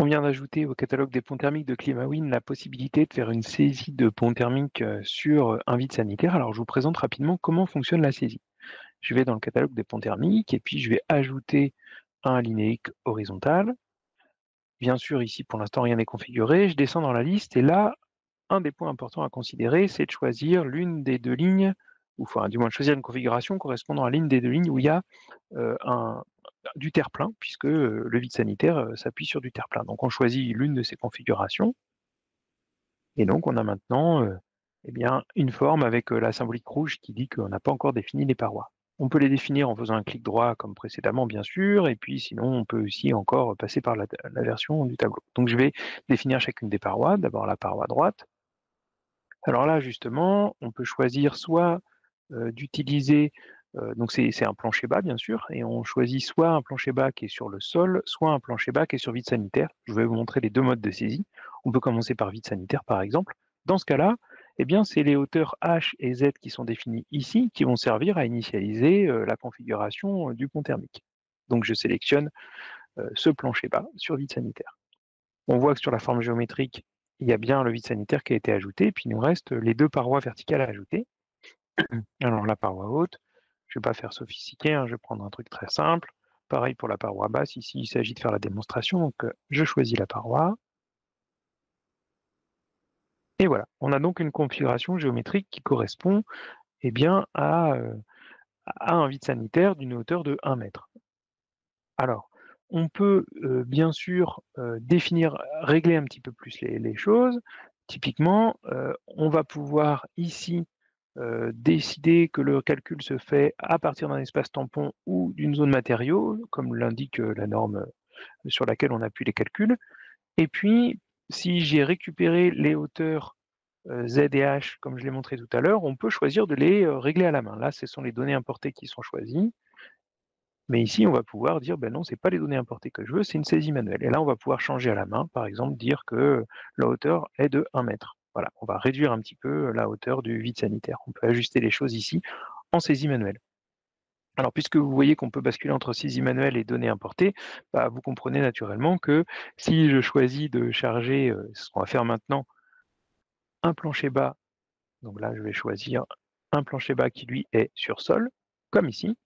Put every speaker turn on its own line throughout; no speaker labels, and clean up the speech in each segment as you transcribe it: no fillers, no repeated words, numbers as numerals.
On vient d'ajouter au catalogue des ponts thermiques de Climawin la possibilité de faire une saisie de pont thermique sur un vide sanitaire. Alors je vous présente rapidement comment fonctionne la saisie. Je vais dans le catalogue des ponts thermiques et puis je vais ajouter un linéique horizontal. Bien sûr, ici pour l'instant rien n'est configuré. Je descends dans la liste et là, un des points importants à considérer, c'est de choisir l'une des deux lignes, ou enfin du moins de choisir une configuration correspondant à l'une des deux lignes où il y a du terre-plein, puisque le vide sanitaire s'appuie sur du terre-plein. Donc on choisit l'une de ces configurations, et donc on a maintenant eh bien, une forme avec la symbolique rouge qui dit qu'on n'a pas encore défini les parois. On peut les définir en faisant un clic droit comme précédemment, bien sûr, et puis sinon on peut aussi encore passer par la version du tableau. Donc je vais définir chacune des parois, d'abord la paroi droite. Alors là, justement, on peut choisir soit d'utiliser, donc c'est un plancher bas bien sûr, et on choisit soit un plancher bas qui est sur le sol, soit un plancher bas qui est sur vide sanitaire. Je vais vous montrer les deux modes de saisie. On peut commencer par vide sanitaire par exemple. Dans ce cas-là, eh bien, c'est les hauteurs H et Z qui sont définies ici qui vont servir à initialiser la configuration du pont thermique. Donc je sélectionne ce plancher bas sur vide sanitaire. On voit que sur la forme géométrique, il y a bien le vide sanitaire qui a été ajouté, puis il nous reste les deux parois verticales à ajouter. Alors la paroi haute, je ne vais pas faire sophistiqué, hein, je vais prendre un truc très simple. Pareil pour la paroi basse, ici il s'agit de faire la démonstration, donc je choisis la paroi. Et voilà, on a donc une configuration géométrique qui correspond eh bien, à un vide sanitaire d'une hauteur de 1 mètre. Alors, on peut bien sûr régler un petit peu plus les choses. Typiquement, on va pouvoir ici décider que le calcul se fait à partir d'un espace tampon ou d'une zone matériau, comme l'indique la norme sur laquelle on appuie les calculs. Et puis, si j'ai récupéré les hauteurs Z et H, comme je l'ai montré tout à l'heure, on peut choisir de les régler à la main. Là, ce sont les données importées qui sont choisies. Mais ici, on va pouvoir dire, ben non, c'est pas les données importées que je veux, c'est une saisie manuelle. Et là, on va pouvoir changer à la main, par exemple, dire que la hauteur est de 1 mètre. Voilà, on va réduire un petit peu la hauteur du vide sanitaire. On peut ajuster les choses ici en saisie manuelle. Alors, puisque vous voyez qu'on peut basculer entre saisie manuelle et données importées, bah, vous comprenez naturellement que si je choisis de charger, ce qu'on va faire maintenant, un plancher bas, donc là, je vais choisir un plancher bas qui, lui, est sur sol, comme ici.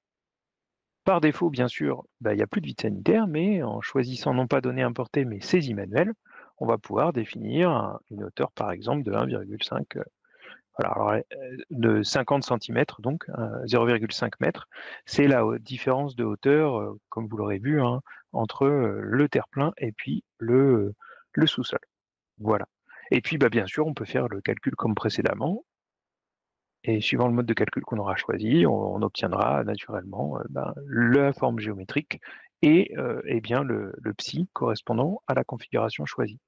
Par défaut, bien sûr, bah, il n'y a plus de vide sanitaire, mais en choisissant non pas données importées, mais saisie manuelle, on va pouvoir définir une hauteur, par exemple, de 1,5 voilà, alors, de 50 centimètres, donc 0,5 mètres. C'est la différence de hauteur, comme vous l'aurez vu, hein, entre le terre-plein et puis le sous-sol. Voilà. Et puis, bah, bien sûr, on peut faire le calcul comme précédemment. Et suivant le mode de calcul qu'on aura choisi, on obtiendra naturellement ben, la forme géométrique et bien le psi correspondant à la configuration choisie.